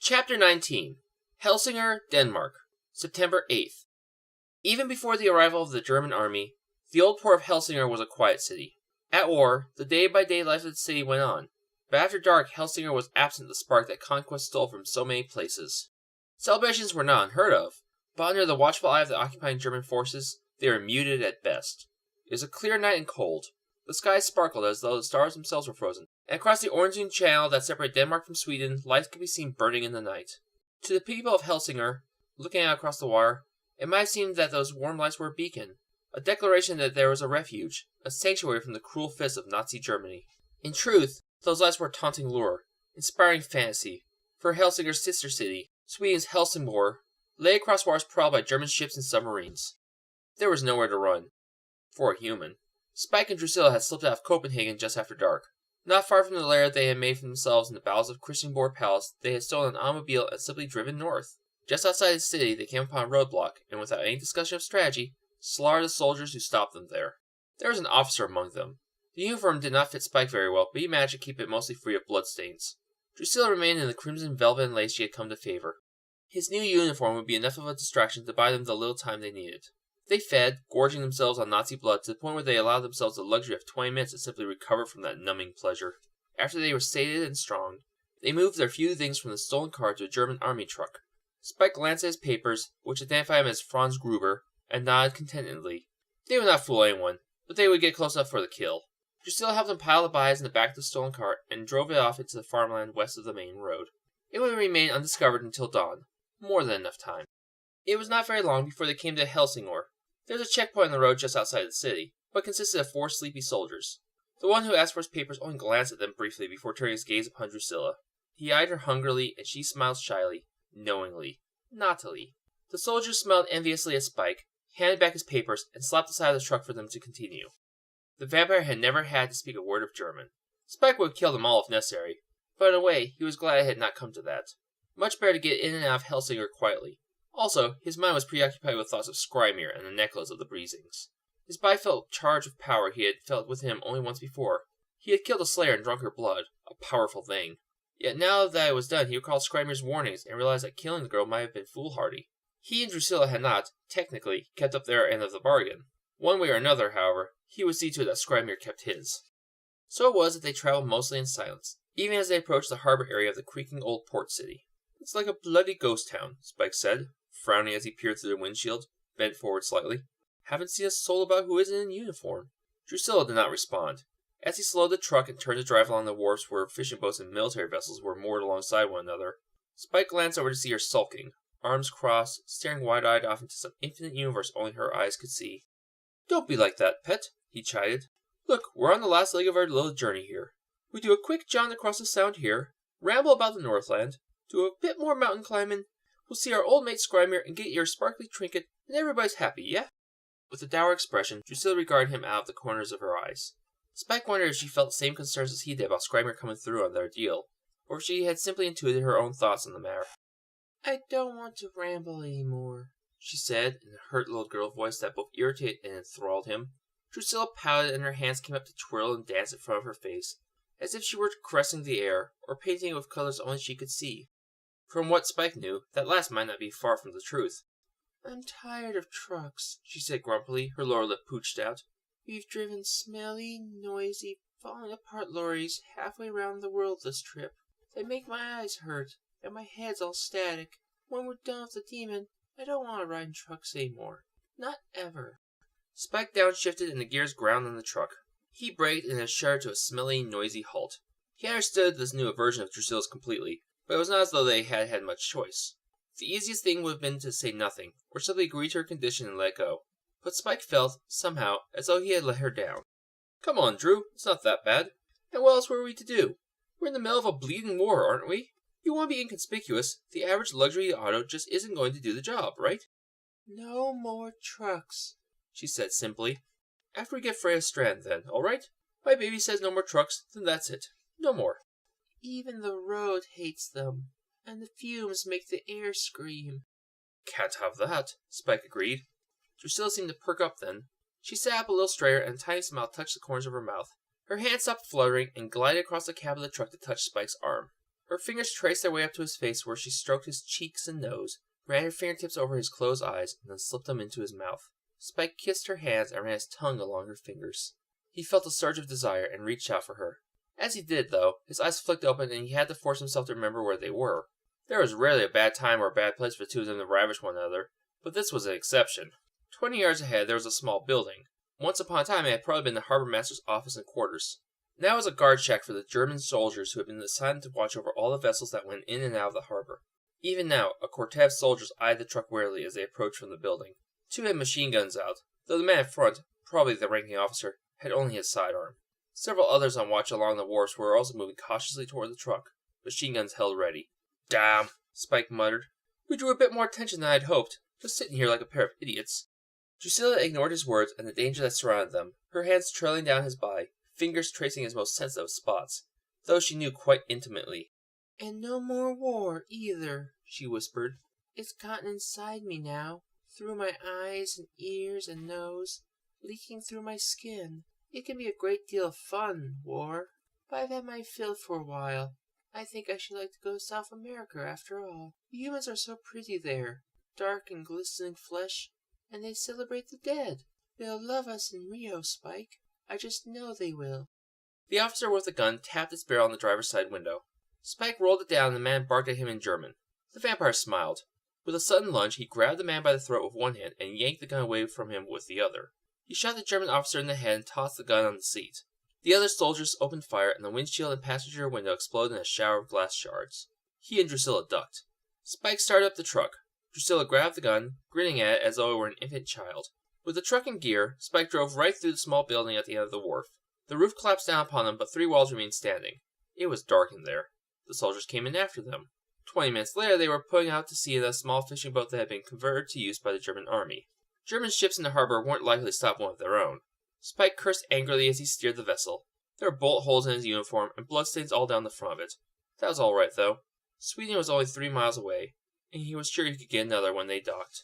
Chapter 19. Helsingør, Denmark, September 8th. Even before the arrival of the German army, the old port of Helsingør was a quiet city. At war, the day-by-day life of the city went on, but after dark, Helsingør was absent the spark that conquest stole from so many places. Celebrations were not unheard of, but under the watchful eye of the occupying German forces, they were muted at best. It was a clear night and cold. The sky sparkled as though the stars themselves were frozen, and across the oranging channel that separated Denmark from Sweden, lights could be seen burning in the night. To the people of Helsingør, looking out across the water, it might seem that those warm lights were a beacon, a declaration that there was a refuge, a sanctuary from the cruel fists of Nazi Germany. In truth, those lights were a taunting lure, inspiring fantasy, for Helsingør's sister city, Sweden's Helsingborg, lay across waters prowled by German ships and submarines. There was nowhere to run. For a human. Spike and Drusilla had slipped out of Copenhagen just after dark. Not far from the lair they had made for themselves in the bowels of Christianborg Palace, they had stolen an automobile and simply driven north. Just outside the city, they came upon a roadblock, and without any discussion of strategy, slaughtered the soldiers who stopped them there. There was an officer among them. The uniform did not fit Spike very well, but he managed to keep it mostly free of bloodstains. Drusilla remained in the crimson velvet and lace she had come to favor. His new uniform would be enough of a distraction to buy them the little time they needed. They fed, gorging themselves on Nazi blood to the point where they allowed themselves the luxury of 20 minutes to simply recover from that numbing pleasure. After they were sated and strong, they moved their few things from the stolen car to a German army truck. Spike glanced at his papers, which identified him as Franz Gruber, and nodded contentedly. They would not fool anyone, but they would get close enough for the kill. Drusilla helped them pile the bodies in the back of the stolen cart and drove it off into the farmland west of the main road. It would remain undiscovered until dawn. More than enough time. It was not very long before they came to Helsingør. There was a checkpoint on the road just outside the city, but consisted of 4 sleepy soldiers. The one who asked for his papers only glanced at them briefly before turning his gaze upon Drusilla. He eyed her hungrily, and she smiled shyly, knowingly, naughtily. The soldiers smiled enviously at Spike, handed back his papers, and slapped the side of the truck for them to continue. The vampire had never had to speak a word of German. Spike would kill them all if necessary, but in a way, he was glad it had not come to that. Much better to get in and out of Helsingør quietly. Also, his mind was preoccupied with thoughts of Skrymir and the necklace of the Breezings. His body felt charge of power he had felt with him only once before. He had killed a slayer and drunk her blood, a powerful thing. Yet now that it was done, he recalled Skrymir's warnings and realized that killing the girl might have been foolhardy. He and Drusilla had not, technically, kept up their end of the bargain. One way or another, however, he would see to it that Skrymir kept his. So it was that they traveled mostly in silence, even as they approached the harbor area of the creaking old port city. "It's like a bloody ghost town," Spike said, frowning as he peered through the windshield, bent forward slightly. "Haven't seen a soul about who isn't in uniform." Drusilla did not respond. As he slowed the truck and turned to drive along the wharfs where fishing boats and military vessels were moored alongside one another, Spike glanced over to see her sulking, arms crossed, staring wide-eyed off into some infinite universe only her eyes could see. "Don't be like that, pet," he chided. "Look, we're on the last leg of our little journey here. We do a quick jaunt across the sound here, ramble about the Northland, do a bit more mountain climbing. We'll see our old mate Skrymir and get your sparkly trinket, and everybody's happy, yeah?" With a dour expression, Drusilla regarded him out of the corners of her eyes. Spike wondered if she felt the same concerns as he did about Skrymir coming through on their deal, or if she had simply intuited her own thoughts on the matter. "I don't want to ramble any more," she said, in a hurt little girl voice that both irritated and enthralled him. Drusilla pouted, and her hands came up to twirl and dance in front of her face, as if she were caressing the air, or painting it with colors only she could see. From what Spike knew, that last might not be far from the truth. "I'm tired of trucks," she said grumpily, her lower lip pooched out. "We've driven smelly, noisy, falling apart lorries halfway round the world this trip. They make my eyes hurt, and my head's all static. When we're done with the demon, I don't want to ride in trucks anymore. Not ever." Spike downshifted and the gears ground on the truck. He braked and it shuddered to a smelly, noisy halt. He understood this new aversion of Drusilla's completely, but it was not as though they had had much choice. The easiest thing would have been to say nothing, or simply agree to her condition and let go. But Spike felt, somehow, as though he had let her down. "Come on, Drew, it's not that bad. And what else were we to do? We're in the middle of a bleeding war, aren't we? You want to be inconspicuous, the average luxury auto just isn't going to do the job, right?" "No more trucks," she said simply. "After we get Freya Strand, then, all right? My baby says no more trucks, then that's it. No more." "Even the road hates them, and the fumes make the air scream." "Can't have that," Spike agreed. Drusilla seemed to perk up then. She sat up a little straighter, and a tiny smile touched the corners of her mouth. Her hand stopped fluttering and glided across the cab of the truck to touch Spike's arm. Her fingers traced their way up to his face where she stroked his cheeks and nose, ran her fingertips over his closed eyes, and then slipped them into his mouth. Spike kissed her hands and ran his tongue along her fingers. He felt a surge of desire and reached out for her. As he did, though, his eyes flicked open and he had to force himself to remember where they were. There was rarely a bad time or a bad place for the two of them to ravish one another, but this was an exception. 20 yards ahead there was a small building. Once upon a time it had probably been the harbor master's office and quarters. Now it was a guard shack for the German soldiers who had been assigned to watch over all the vessels that went in and out of the harbor. Even now, a quartet of soldiers eyed the truck warily as they approached from the building. 2 had machine guns out, though the man in front, probably the ranking officer, had only his sidearm. Several others on watch along the wharves were also moving cautiously toward the truck, machine guns held ready. "Damn," Spike muttered. "We drew a bit more attention than I'd hoped, just sitting here like a pair of idiots." Drusilla ignored his words and the danger that surrounded them, her hands trailing down his body, fingers tracing his most sensitive spots, those she knew quite intimately. "And no more war, either," she whispered. "It's gotten inside me now, through my eyes and ears and nose, leaking through my skin. It can be a great deal of fun, war, but I've had my fill for a while. I think I should like to go to South America after all. The humans are so pretty there, dark and glistening flesh, and they celebrate the dead. They'll love us in Rio, Spike. I just know they will." The officer with the gun tapped its barrel on the driver's side window. Spike rolled it down and the man barked at him in German. The vampire smiled. With a sudden lunge, he grabbed the man by the throat with one hand and yanked the gun away from him with the other. He shot the German officer in the head and tossed the gun on the seat. The other soldiers opened fire and the windshield and passenger window exploded in a shower of glass shards. He and Drusilla ducked. Spike started up the truck. Drusilla grabbed the gun, grinning at it as though it were an infant child. With the truck in gear, Spike drove right through the small building at the end of the wharf. The roof collapsed down upon them, but 3 walls remained standing. It was dark in there. The soldiers came in after them. 20 minutes later, they were putting out to sea in a small fishing boat that had been converted to use by the German army. German ships in the harbor weren't likely to stop one of their own. Spike cursed angrily as he steered the vessel. There were bullet holes in his uniform and bloodstains all down the front of it. That was all right, though. Sweden was only 3 miles away, and he was sure he could get another when they docked.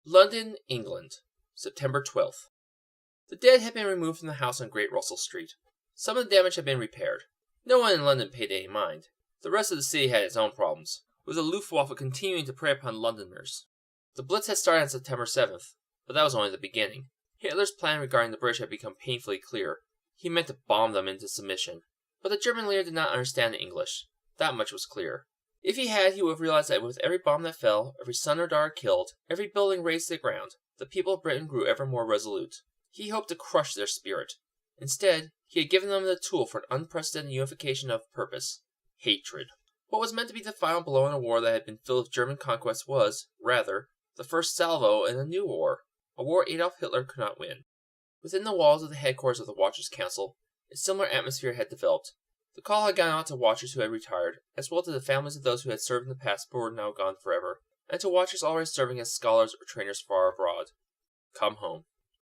London, England, September 12th. The dead had been removed from the house on Great Russell Street. Some of the damage had been repaired. No one in London paid any mind. The rest of the city had its own problems, with the Luftwaffe continuing to prey upon Londoners. The Blitz had started on September 7th, but that was only the beginning. Hitler's plan regarding the British had become painfully clear. He meant to bomb them into submission. But the German leader did not understand the English. That much was clear. If he had, he would have realized that with every bomb that fell, every son or daughter killed, every building razed to the ground, the people of Britain grew ever more resolute. He hoped to crush their spirit. Instead, he had given them the tool for an unprecedented unification of purpose: hatred. What was meant to be the final blow in a war that had been filled with German conquest was, rather, the first salvo in a new war, a war Adolf Hitler could not win. Within the walls of the headquarters of the Watchers' Council, a similar atmosphere had developed. The call had gone out to watchers who had retired, as well to the families of those who had served in the past but were now gone forever, and to watchers already serving as scholars or trainers far abroad. Come home.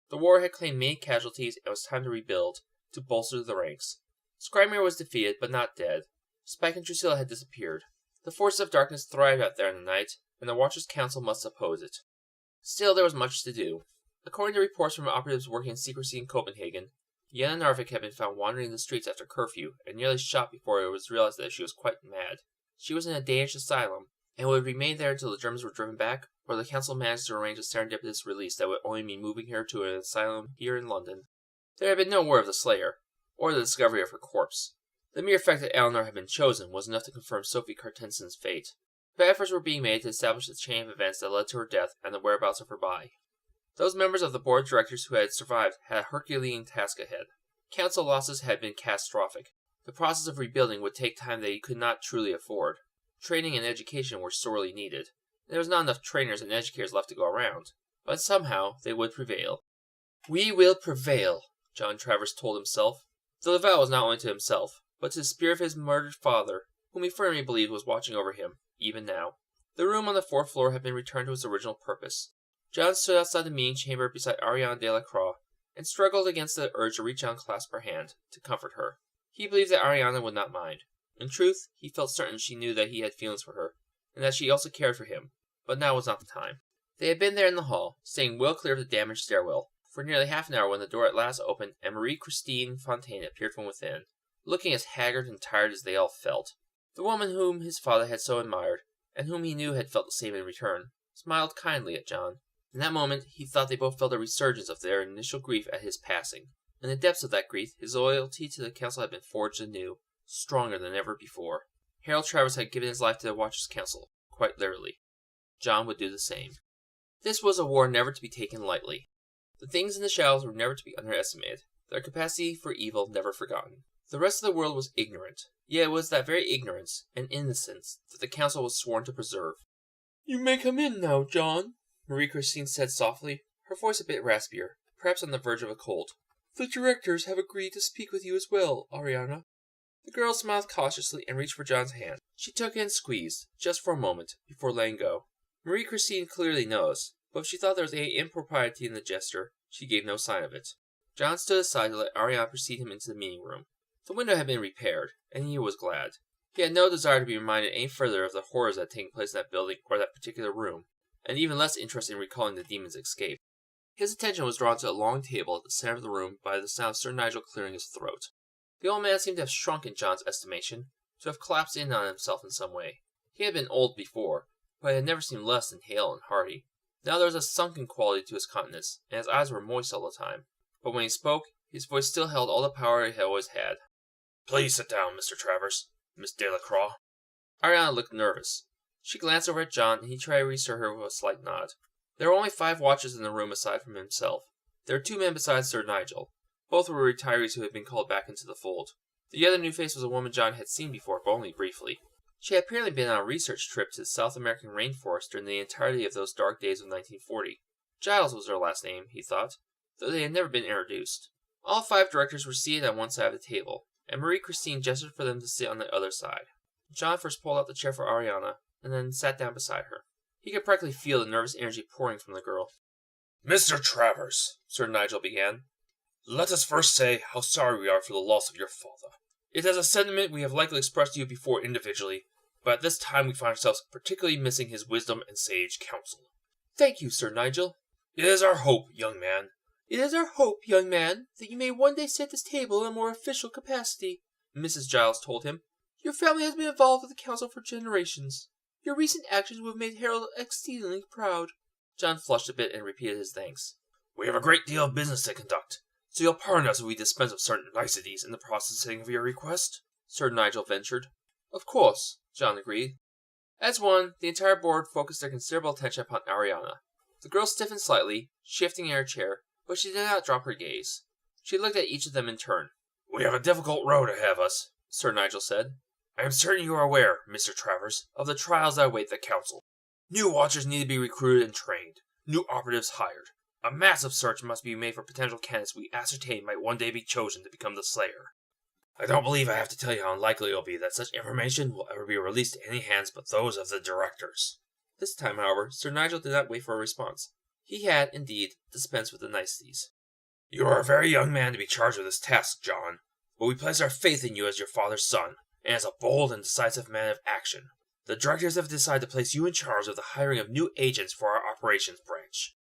The war had claimed many casualties, and it was time to rebuild, to bolster the ranks. Skrymir was defeated, but not dead. Spike and Drusilla had disappeared. The forces of darkness thrived out there in the night, and the Watchers' Council must oppose it. Still, there was much to do. According to reports from operatives working in secrecy in Copenhagen, Jena Narvik had been found wandering in the streets after curfew, and nearly shot before it was realized that she was quite mad. She was in a Danish asylum, and would remain there until the Germans were driven back, or the council managed to arrange a serendipitous release that would only mean moving her to an asylum here in London. There had been no word of the slayer, or the discovery of her corpse. The mere fact that Eleanor had been chosen was enough to confirm Sophie Cartensen's fate, but efforts were being made to establish the chain of events that led to her death and the whereabouts of her body. Those members of the board of directors who had survived had a Herculean task ahead. Council losses had been catastrophic. The process of rebuilding would take time they could not truly afford. Training and education were sorely needed. There was not enough trainers and educators left to go around, but somehow they would prevail. "We will prevail," John Travers told himself. The vow was not only to himself, but to the spirit of his murdered father, whom he firmly believed was watching over him, even now. The room on the 4th floor had been returned to its original purpose. John stood outside the meeting chamber beside Ariane de la Croix, and struggled against the urge to reach out and clasp her hand, to comfort her. He believed that Ariana would not mind. In truth, he felt certain she knew that he had feelings for her, and that she also cared for him, but now was not the time. They had been there in the hall, staying well clear of the damaged stairwell, for nearly half an hour when the door at last opened and Marie-Christine Fontaine appeared from within, looking as haggard and tired as they all felt. The woman whom his father had so admired, and whom he knew had felt the same in return, smiled kindly at John. In that moment, he thought they both felt a resurgence of their initial grief at his passing. In the depths of that grief, his loyalty to the council had been forged anew, stronger than ever before. Harold Travers had given his life to the Watcher's Council, quite literally. John would do the same. This was a war never to be taken lightly. The things in the shadows were never to be underestimated, their capacity for evil never forgotten. The rest of the world was ignorant, yet it was that very ignorance and innocence that the council was sworn to preserve. "You may come in now, John," Marie-Christine said softly, her voice a bit raspier, perhaps on the verge of a cold. "The directors have agreed to speak with you as well, Ariana." The girl smiled cautiously and reached for John's hand. She took it and squeezed, just for a moment, before letting go. Marie-Christine clearly noticed, but if she thought there was any impropriety in the gesture, she gave no sign of it. John stood aside to let Ariana precede him into the meeting room. The window had been repaired, and he was glad. He had no desire to be reminded any further of the horrors that had taken place in that building or that particular room, and even less interest in recalling the demon's escape. His attention was drawn to a long table at the center of the room by the sound of Sir Nigel clearing his throat. The old man seemed to have shrunk in John's estimation, to have collapsed in on himself in some way. He had been old before, but had never seemed less than hale and hearty. Now there was a sunken quality to his countenance, and his eyes were moist all the time. But when he spoke, his voice still held all the power it had always had. "Please sit down, Mr. Travers. Miss Delacroix." Ariana looked nervous. She glanced over at John, and he tried to reassure her with a slight nod. There were only 5 watchers in the room aside from himself. There were 2 men besides Sir Nigel. Both were retirees who had been called back into the fold. The other new face was a woman John had seen before, but only briefly. She had apparently been on a research trip to the South American rainforest during the entirety of those dark days of 1940. Giles was her last name, he thought, though they had never been introduced. All 5 directors were seated on one side of the table, and Marie-Christine gestured for them to sit on the other side. John first pulled out the chair for Ariana, and then sat down beside her. He could practically feel the nervous energy pouring from the girl. "Mr. Travers," Sir Nigel began, "let us first say how sorry we are for the loss of your father. It is a sentiment we have likely expressed to you before individually, but at this time we find ourselves particularly missing his wisdom and sage counsel." "Thank you, Sir Nigel." "It is our hope, young man." "It is our hope, young man, that you may one day sit at this table in a more official capacity," Mrs. Giles told him. "Your family has been involved with the council for generations. Your recent actions would have made Harold exceedingly proud." John flushed a bit and repeated his thanks. "We have a great deal of business to conduct, so you'll pardon us if we dispense with certain niceties in the processing of your request," Sir Nigel ventured. "Of course," John agreed. As one, the entire board focused their considerable attention upon Ariana. The girl stiffened slightly, shifting in her chair, but she did not drop her gaze. She looked at each of them in turn. "We have a difficult road ahead of us," Sir Nigel said. "I am certain you are aware, Mr. Travers, of the trials that await the council. New watchers need to be recruited and trained, new operatives hired. A massive search must be made for potential candidates we ascertain might one day be chosen to become the Slayer. I don't believe I have to tell you how unlikely it will be that such information will ever be released to any hands but those of the directors." This time, however, Sir Nigel did not wait for a response. He had, indeed, dispensed with the niceties. "You are a very young man to be charged with this task, John, but we place our faith in you as your father's son, and as a bold and decisive man of action. The directors have decided to place you in charge of the hiring of new agents for our operations branch."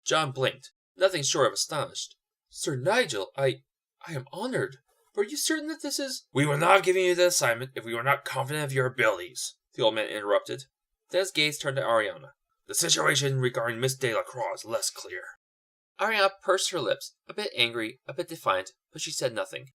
John blinked, nothing short of astonished. "Sir Nigel, I am honored. But are you certain that this is—" "We would not have given you the assignment if we were not confident of your abilities," the old man interrupted. Then his gaze turned to Ariana. "The situation regarding Miss Delacroix is less clear." Ariana pursed her lips, a bit angry, a bit defiant, but she said nothing.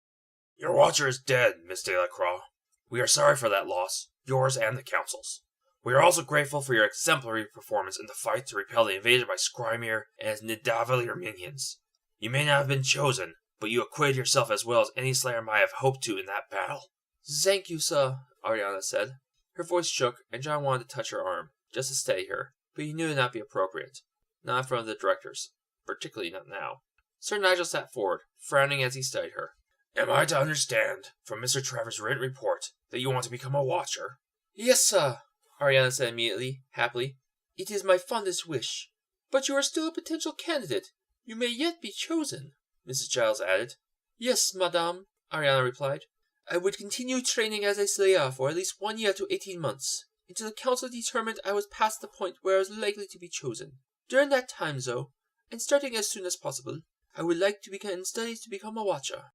"Your watcher is dead, Miss Delacroix. We are sorry for that loss, yours and the council's. We are also grateful for your exemplary performance in the fight to repel the invasion by Skrymir and his Nidavellir minions. You may not have been chosen, but you acquitted yourself as well as any Slayer might have hoped to in that battle." "Thank you, sir," Ariana said. Her voice shook, and John wanted to touch her arm, just to steady her, but he knew it would not be appropriate. Not in front of the directors. Particularly not now. Sir Nigel sat forward, frowning as he studied her. "Am I to understand, from Mr. Travers' written report, that you want to become a watcher?" "Yes, sir," Ariana said immediately, happily. "It is my fondest wish. But you are still a potential candidate. You may yet be chosen," Mrs. Giles added. "Yes, madame," Ariana replied. "I would continue training as a Slayer for at least 1 year to 18 months, until the council determined I was past the point where I was likely to be chosen. During that time, though, and starting as soon as possible, I would like to begin studies to become a watcher."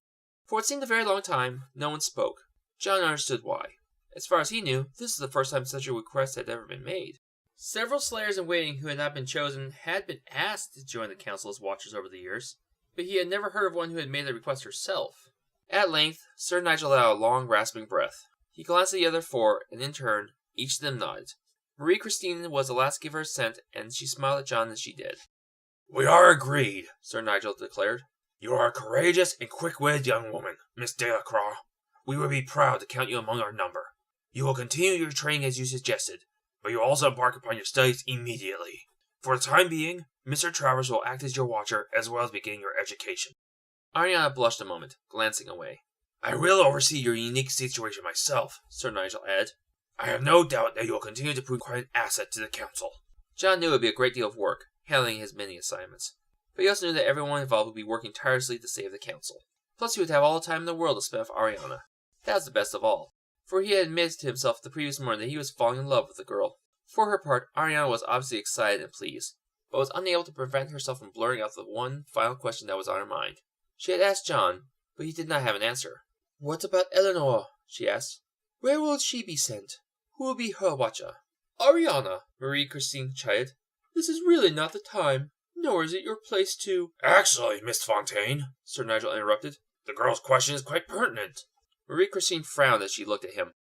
For what seemed a very long time, no one spoke. John understood why. As far as he knew, this was the first time such a request had ever been made. Several Slayers in waiting who had not been chosen had been asked to join the council as watchers over the years, but he had never heard of one who had made the request herself. At length, Sir Nigel let out a long, rasping breath. He glanced at the other four, and in turn, each of them nodded. Marie Christine was the last to give her assent, and she smiled at John as she did. "We are agreed," Sir Nigel declared. "You are a courageous and quick-witted young woman, Miss Delacroix. We would be proud to count you among our number. You will continue your training as you suggested, but you will also embark upon your studies immediately. For the time being, Mr. Travers will act as your watcher as well as beginning your education." Ariana blushed a moment, glancing away. "I will oversee your unique situation myself," Sir Nigel added. "I have no doubt that you will continue to prove quite an asset to the council." John knew it would be a great deal of work, handling his many assignments, but he also knew that everyone involved would be working tirelessly to save the council. Plus he would have all the time in the world to spend with Ariana. That was the best of all, for he had admitted to himself the previous morning that he was falling in love with the girl. For her part, Ariana was obviously excited and pleased, but was unable to prevent herself from blurting out the one final question that was on her mind. She had asked John, but he did not have an answer. "What about Eleanor?" she asked. "Where will she be sent? Who will be her watcher?" "Ariana," Marie Christine chided, "this is really not the time, nor is it your place to—" "Actually, Miss Fontaine," Sir Nigel interrupted, "the girl's question is quite pertinent." Marie Christine frowned as she looked at him.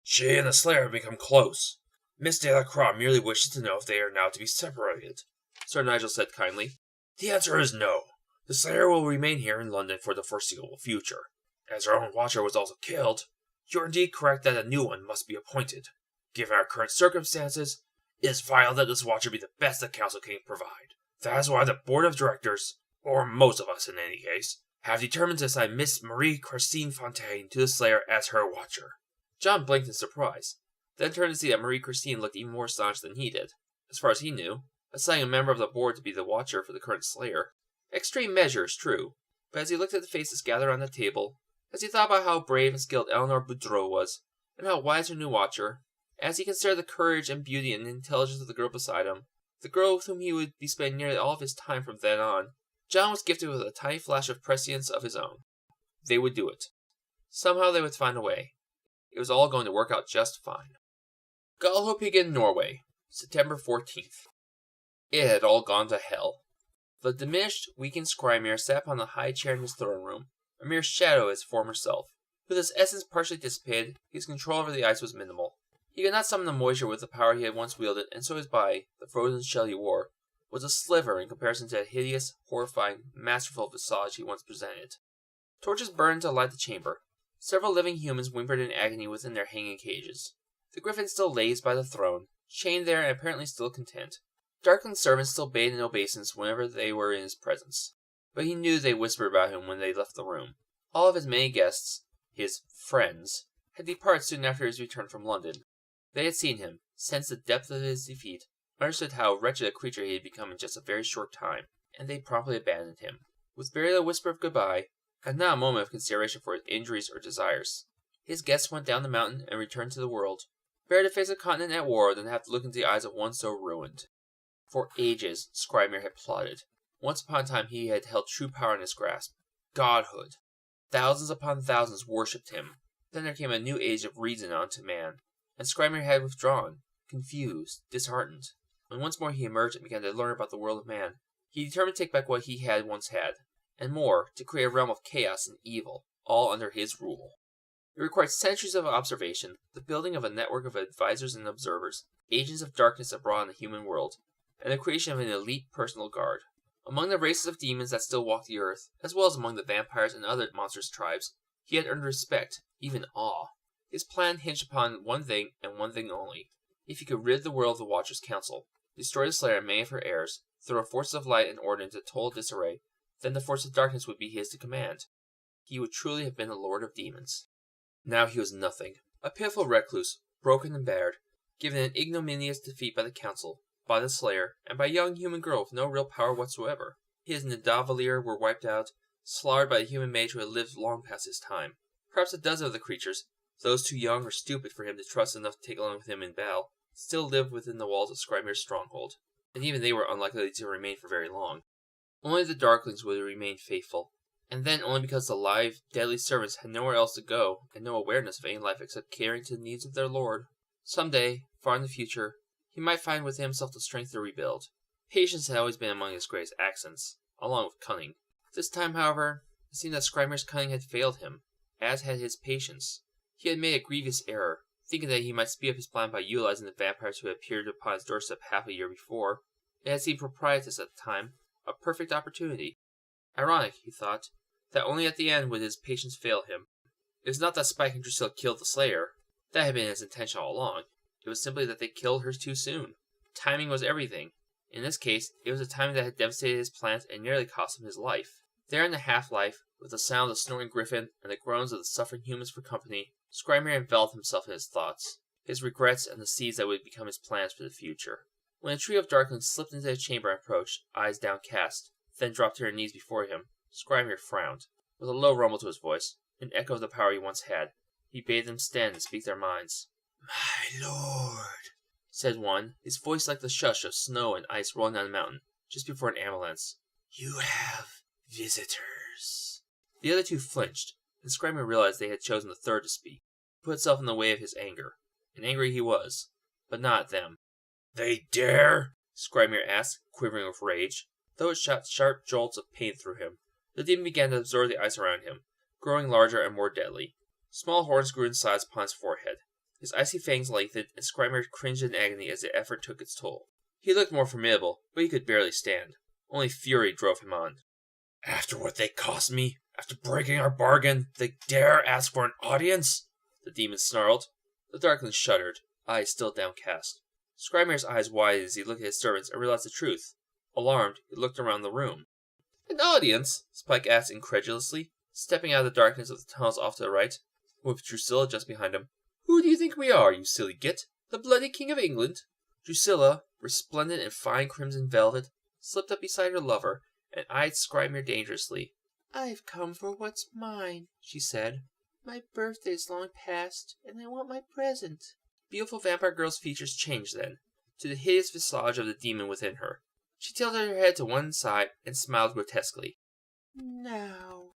"She and the Slayer have become close. Miss Delacroix merely wishes to know if they are now to be separated," Sir Nigel said kindly. "The answer is no. The Slayer will remain here in London for the foreseeable future. As our own watcher was also killed, you are indeed correct that a new one must be appointed. Given our current circumstances, it is vital that this watcher be the best the council can provide. That is why the board of directors, or most of us in any case, have determined to assign Miss Marie Christine Fontaine to the Slayer as her watcher." John blinked in surprise, then turned to see that Marie Christine looked even more astonished than he did. As far as he knew, assigning a member of the board to be the watcher for the current Slayer. Extreme measures, true, but as he looked at the faces gathered on the table, as he thought about how brave and skilled Eleanor Boudreau was, and how wise her new watcher, as he considered the courage and beauty and intelligence of the girl beside him, the girl with whom he would be spending nearly all of his time from then on, John was gifted with a tiny flash of prescience of his own. They would do it. Somehow they would find a way. It was all going to work out just fine. Galdhøpiggen, Norway, September 14th. It had all gone to hell. The diminished, weakened Skrymir sat upon the high chair in his throne room, a mere shadow of his former self. With his essence partially dissipated, his control over the ice was minimal. He could not summon the moisture with the power he had once wielded, and so his body, the frozen shell he wore, was a sliver in comparison to the hideous, horrifying, masterful visage he once presented. Torches burned to light the chamber. Several living humans whimpered in agony within their hanging cages. The griffin still lazed by the throne, chained there and apparently still content. Darkling servants still bathed in obeisance whenever they were in his presence, but he knew they whispered about him when they left the room. All of his many guests, his friends, had departed soon after his return from London. They had seen him, sensed the depth of his defeat, understood how wretched a creature he had become in just a very short time, and they promptly abandoned him, with barely a whisper of goodbye, and not a moment of consideration for his injuries or desires. His guests went down the mountain and returned to the world, better to face a continent at war than to have to look into the eyes of one so ruined. For ages, Skrymir had plotted. Once upon a time he had held true power in his grasp. Godhood. Thousands upon thousands worshipped him. Then there came a new age of reason unto man, and Skrymir had withdrawn, confused, disheartened. When once more he emerged and began to learn about the world of man, he determined to take back what he had once had, and more, to create a realm of chaos and evil, all under his rule. It required centuries of observation, the building of a network of advisors and observers, agents of darkness abroad in the human world, and the creation of an elite personal guard. Among the races of demons that still walk the earth, as well as among the vampires and other monstrous tribes, he had earned respect, even awe. His plan hinged upon one thing and one thing only. If he could rid the world of the Watcher's council, destroy the Slayer and many of her heirs, throw forces of light and order into total disarray, then the force of darkness would be his to command. He would truly have been the Lord of Demons. Now he was nothing. A pitiful recluse, broken and battered, given an ignominious defeat by the council, by the Slayer, and by a young human girl with no real power whatsoever. His Nidavellir were wiped out, slaughtered by the human mage who had lived long past his time. Perhaps a dozen of the creatures, those too young or stupid for him to trust enough to take along with him in battle, still lived within the walls of Skrymir's stronghold, and even they were unlikely to remain for very long. Only the Darklings would remain faithful, And then only because the live, deadly servants had nowhere else to go and no awareness of any life except catering to the needs of their lord. Someday, far in the future, he might find within himself the strength to rebuild. Patience had always been among his greatest accents, along with cunning. This time, however, it seemed that Scrimer's cunning had failed him, as had his patience. He had made a grievous error, thinking that he might speed up his plan by utilizing the vampires who had appeared upon his doorstep half a year before. It had seemed propitious at the time, a perfect opportunity. Ironic, he thought, that only at the end would his patience fail him. It was not that Spike and Drusilla killed the Slayer. That had been his intention all along. It was simply that they killed her too soon. Timing was everything. In this case, it was a timing that had devastated his plans and nearly cost him his life. There in the half-life, with the sound of the snoring griffin and the groans of the suffering humans for company, Scrimer enveloped himself in his thoughts, his regrets, and the seeds that would become his plans for the future. When the trio of darklings slipped into the chamber and approached, eyes downcast, then dropped to their knees before him, Scrimer frowned. With a low rumble to his voice, an echo of the power he once had, he bade them stand and speak their minds. "My lord," said one, his voice like the shush of snow and ice rolling down a mountain, just before an ambulance. "You have visitors." The other two flinched, and Scrimer realized they had chosen the third to speak. He put itself in the way of his anger, and angry he was, but not at them. "They dare?" Scrimer asked, quivering with rage. Though it shot sharp jolts of pain through him, the demon began to absorb the ice around him, growing larger and more deadly. Small horns grew in size upon his forehead. His icy fangs lengthened, and Scrimer cringed in agony as the effort took its toll. He looked more formidable, but he could barely stand. Only fury drove him on. "After what they cost me, after breaking our bargain, they dare ask for an audience?" the demon snarled. The darkling shuddered, eyes still downcast. Scrimer's eyes widened as he looked at his servants and realized the truth. Alarmed, he looked around the room. "An audience?" Spike asked incredulously, stepping out of the darkness of the tunnels off to the right, with Drusilla just behind him. "Who do you think we are, you silly git? The bloody King of England?" Drusilla, resplendent in fine crimson velvet, slipped up beside her lover and eyed Scrimer dangerously. "I've come for what's mine," she said. "My birthday's long past, and I want my present." The beautiful vampire girl's features changed then, to the hideous visage of the demon within her. She tilted her head to one side and smiled grotesquely. "Now,"